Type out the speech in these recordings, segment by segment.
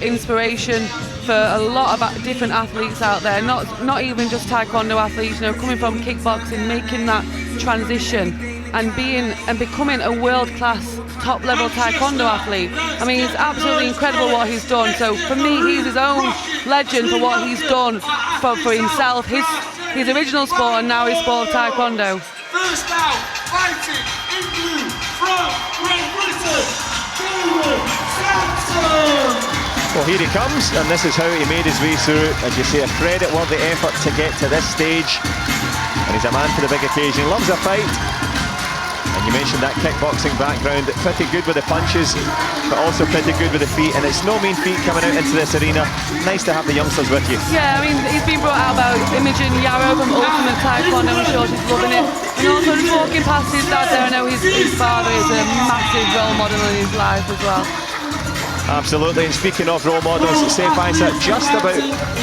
Inspiration for a lot of different athletes out there, not even just taekwondo athletes, you know, coming from kickboxing, making that transition and becoming a world-class top-level taekwondo athlete. I mean, it's absolutely incredible what he's done. So for me, he's his own legend for what he's done for himself, his original sport, and now his sport of taekwondo. First out, fighting in blue from Great Britain, Damon, SANSUM. Well, here he comes, and this is how he made his way through. As you see, a credit-worthy effort to get to this stage. And he's a man for the big occasion, loves a fight. And you mentioned that kickboxing background, pretty good with the punches, but also pretty good with the feet. And it's no mean feat coming out into this arena. Nice to have the youngsters with you. Yeah, I mean, he's been brought out about Imogen Yarrow from Ultimate Taekwondo. I'm sure she's loving it. And also just walking past his dad there, I know his father is a massive role model in his life as well. Absolutely, and speaking of role models, Seif just about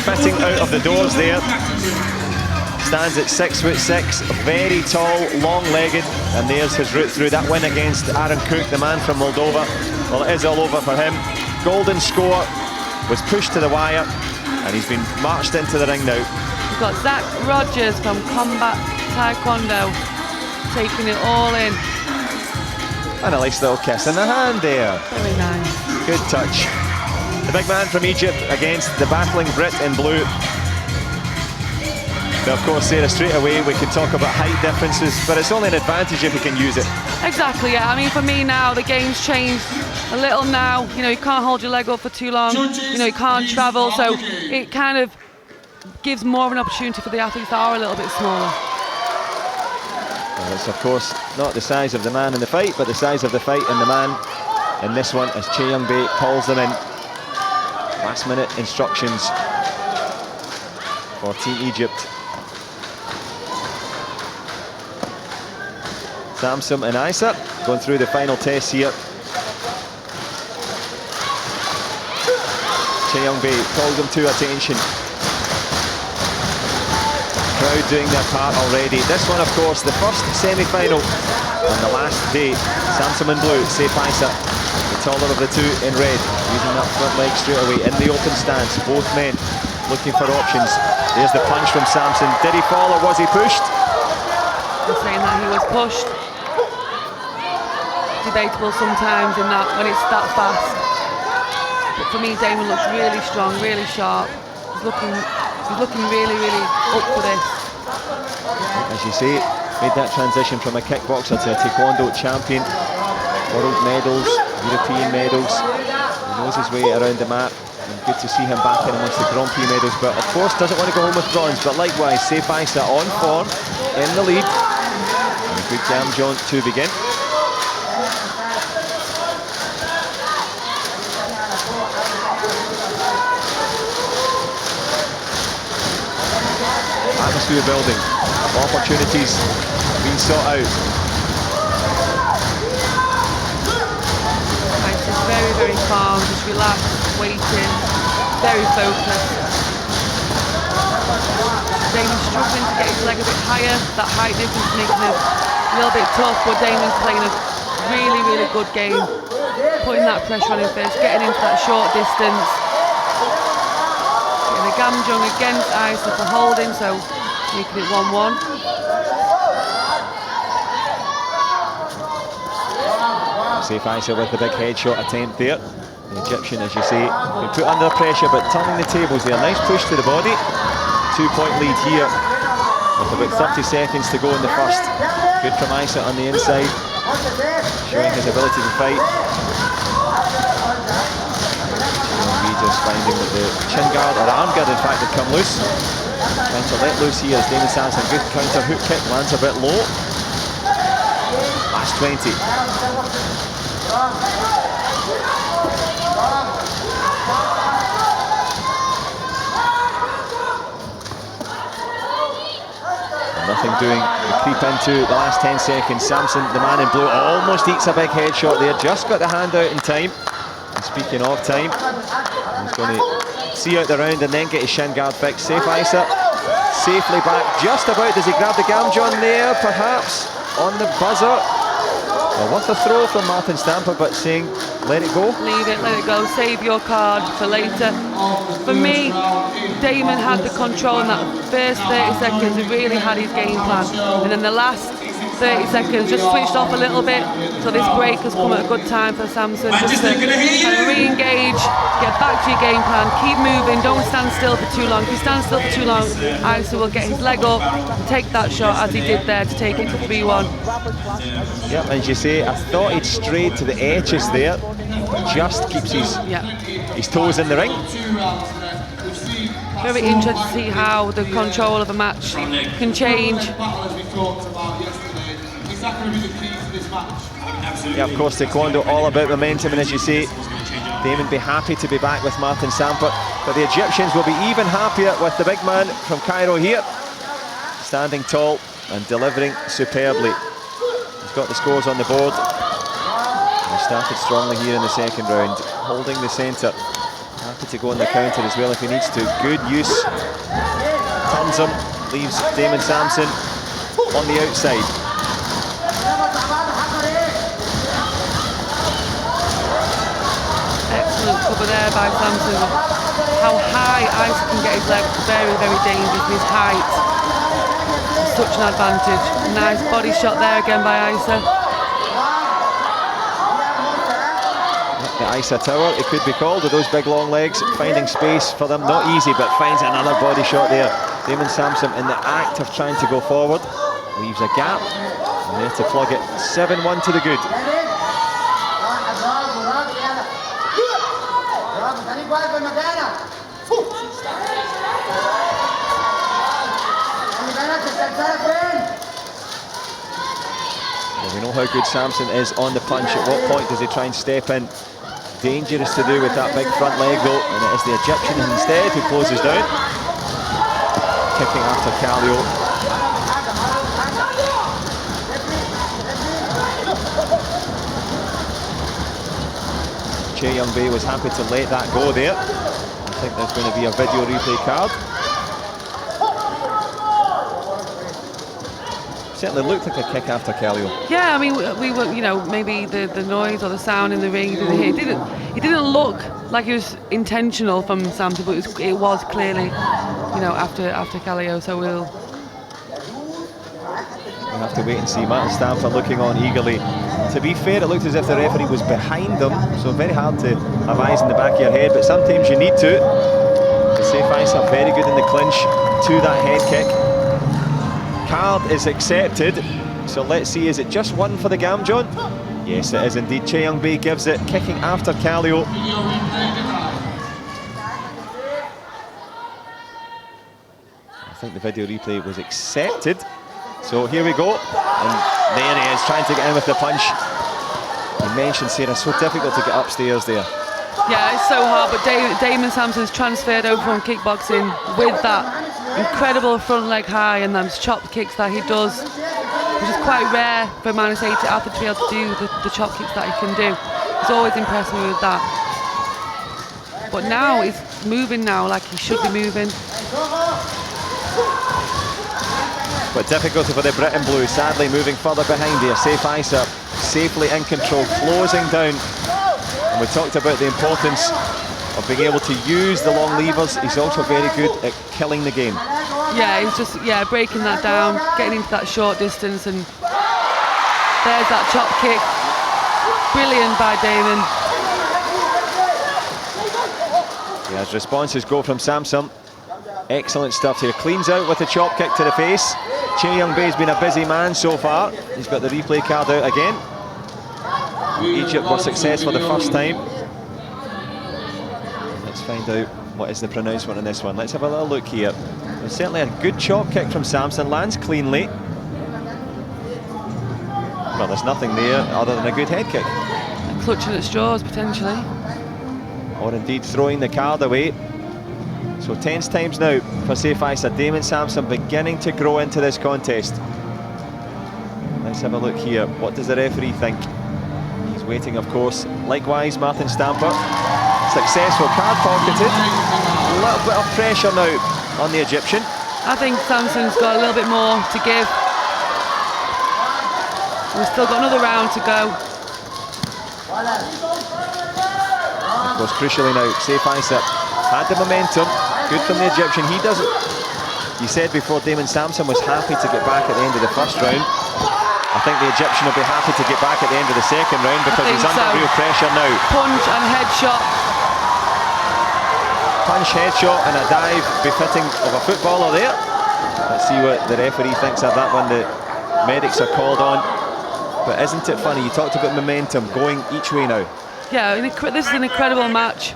fitting out of the doors there. Stands at 6'6", very tall, long-legged, and there's his route through. That win against Aaron Cook, the man from Moldova. Well, it is all over for him. Golden score, was pushed to the wire, and he's been marched into the ring now. We've got Zach Rogers from Combat Taekwondo, taking it all in. And a nice little kiss in the hand there. Very nice. Good touch. The big man from Egypt against the battling Brit in blue. Now, of course, Sarah, straight away we can talk about height differences, but it's only an advantage if you can use it. Exactly, yeah. I mean, for me now, the game's changed a little now. You know, you can't hold your leg up for too long. You know, you can't travel, so it kind of gives more of an opportunity for the athletes that are a little bit smaller. Well, it's, of course, not the size of the man in the fight, but the size of the fight and the man in this one, as Chae Young-bae calls them in. Last-minute instructions for Team Egypt. SANSUM and EISSA going through the final test here. Chae Young-bae calls them to attention. Crowd doing their part already. This one, of course, the first semi-final on the last day. SANSUM in blue, Seif, the taller of the two in red, using that front leg straight away in the open stance. Both men looking for options. There's the punch from SANSUM. Did he fall or was he pushed? I'm saying that he was pushed. Debatable sometimes in that when it's that fast. But for me, Damon looks really strong, really sharp. He's looking really, really up for this. As you say, made that transition from a kickboxer to a taekwondo champion. World medals, European medals. He knows his way around the map. And good to see him back in amongst the Grand Prix medals. But of course doesn't want to go home with bronze. But likewise, Seif on form, in the lead. And a good jam jaunt to begin. Atmosphere building, opportunities being sought out. Nice, just very, very calm, just relaxed, waiting, very focused. Damon's struggling to get his leg a bit higher. That height difference making it a little bit tough, but Damon's playing a really, really good game. Putting that pressure on his face, getting into that short distance. Getting a gamjung against EISSA for holding, so making it 1-1. Seif with the big headshot attempt there. The Egyptian, as you say, been put under pressure, but turning the tables there. Nice push to the body. 2-point lead here with about 30 seconds to go in the first. Good from EISSA on the inside, showing his ability to fight. Just finding that the chin guard, or arm guard in fact, had come loose. Trying to let loose here as Damon SANSUM. Good counter hook kick, lands a bit low. Last 20. Nothing doing. We creep into the last 10 seconds. SANSUM, the man in blue, almost eats a big headshot there. Just got the hand out in time. And speaking of time, he's going to see out the round and then get his shin guard fixed. Seif safely back, just about. Does he grab the gamjung there, perhaps, on the buzzer? Well, what's a throw from Martin Stamper, but saying, let it go? Leave it, let it go, save your card for later. For me, Damon had the control in that first 30 seconds. He really had his game plan. And then the last 30 seconds just switched off a little bit. So this break has come at a good time for SANSUM just to kind of re-engage, get back to your game plan, keep moving, don't stand still for too long. If you stand still for too long, EISSA will get his leg up, take that shot as he did there to take it to 3-1. Yep, as you say, I thought he'd strayed to the edges there, but just keeps his toes in the ring. Very interested to see how the control of a match can change. Yeah, of course, taekwondo all about momentum, and as you say, Damon be happy to be back with Martin Stamper, but the Egyptians will be even happier with the big man from Cairo here, standing tall and delivering superbly. He's got the scores on the board. He started strongly here in the second round, holding the centre. Happy to go on the counter as well if he needs to. Good use. Turns him, leaves Damon Sampson on the outside. Excellent cover there by Sampson. How high EISSA can get his leg, very, very dangerous. His height is such an advantage. Nice body shot there again by EISSA. The EISSA tower, it could be called, with those big long legs, finding space for them, not easy, but finds another body shot there. Damon Sampson in the act of trying to go forward, leaves a gap, and there to plug it, 7-1 to the good. Well, we know how good Sampson is on the punch. At what point does he try and step in? Dangerous to do with that big front leg though, and it is the Egyptian instead who closes down. Kicking after Kallio. Che Young-bae was happy to let that go there. I think there's going to be a video replay card. Certainly looked like a kick after Kallio. Yeah, I mean, we were, you know, maybe the noise or the sound in the ring, he didn't look like it was intentional from Sampson, but it was clearly, you know, after Kallio. So we'll have to wait and see. Martin Stamper looking on eagerly. To be fair, it looked as if the referee was behind them, so very hard to have eyes in the back of your head, but sometimes you need to. The Seif EISSA very good in the clinch to that head kick. Card is accepted, so let's see, is it just one for the Gam, John? Yes, it is indeed. Che Young-bae gives it, kicking after Kallio. I think the video replay was accepted. So here we go, and there he is, trying to get in with the punch. You mentioned, Sarah, so difficult to get upstairs there. Yeah, it's so hard, but Damon Sampson's transferred over from kickboxing with that incredible front leg high and those chop kicks that he does, which is quite rare for a minus 80 athlete to be able to do the chop kicks that he can do. He's always impressed me with that. But now he's moving now like he should be moving. But difficulty for the Britain Blue, sadly moving further behind here. Seif EISSA safely in control, closing down. And we talked about the importance of being able to use the long levers. He's also very good at killing the game. Yeah, he's just breaking that down, getting into that short distance, and there's that chop kick. Brilliant by Damon. Yeah, as responses go from Samsung. Excellent stuff here. Cleans out with a chop kick to the face. Che Young-bae's been a busy man so far. He's got the replay card out again. Egypt were successful the first time. Let's find out what is the pronouncement on this one. Let's have a little look here. There's certainly a good chop kick from Sampson, lands cleanly. Well, there's nothing there other than a good head kick. Clutching at straws, potentially. Or indeed throwing the card away. So tense times now for Seif EISSA. Damon Sampson beginning to grow into this contest. Let's have a look here. What does the referee think? He's waiting, of course. Likewise, Martin Stamper. Successful, card pocketed. A little bit of pressure now on the Egyptian. I think Sampson's got a little bit more to give. We've still got another round to go. Of course, crucially now, Seif EISSA had the momentum. Good from the Egyptian. He said before Damon SANSUM was happy to get back at the end of the first round. I think the Egyptian will be happy to get back at the end of the second round because he's under real pressure now. Punch and headshot. Punch, headshot and a dive befitting of a footballer there. Let's see what the referee thinks of that one. The medics are called on. But isn't it funny? You talked about momentum going each way now. Yeah, this is an incredible match.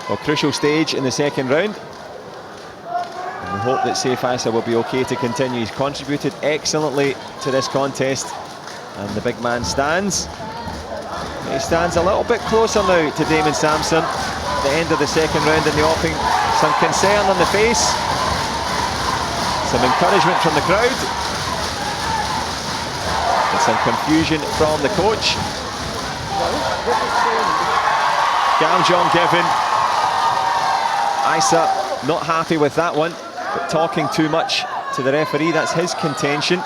Well, crucial stage in the second round. And we hope that Seif EISSA will be okay to continue. He's contributed excellently to this contest. And the big man stands. He stands a little bit closer now to Damon SANSUM. The end of the second round in the offing. Some concern on the face. Some encouragement from the crowd. And some confusion from the coach. John given. EISSA not happy with that one, but talking too much to the referee. That's his contention.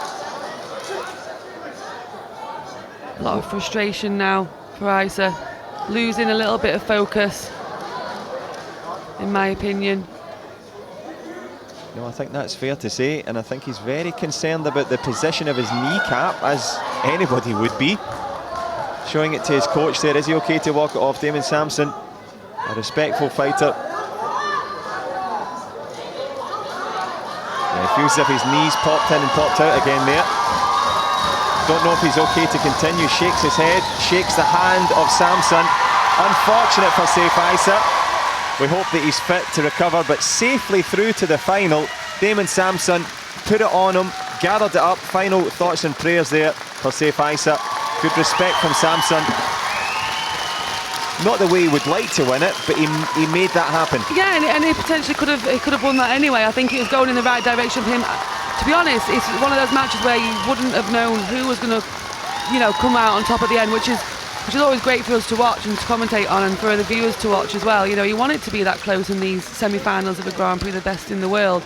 A lot of frustration now for EISSA. Losing a little bit of focus, in my opinion. No, I think that's fair to say, and I think he's very concerned about the position of his kneecap, as anybody would be. Showing it to his coach there. Is he okay to walk it off? Damon SANSUM, a respectful fighter. Yeah, it feels as if his knees popped in and popped out again there. Don't know if he's okay to continue. Shakes his head, shakes the hand of SANSUM. Unfortunate for Seif EISSA. We hope that he's fit to recover, but safely through to the final. Damon SANSUM put it on him, gathered it up. Final thoughts and prayers there for Seif EISSA. Good respect from SANSUM. Not the way he would like to win it, but he made that happen. Yeah, and he potentially could have won that anyway. I think it was going in the right direction for him. To be honest, it's one of those matches where you wouldn't have known who was going to, come out on top at the end, which is always great for us to watch and to commentate on, and for the viewers to watch as well. You want it to be that close in these semi-finals of a Grand Prix, the best in the world.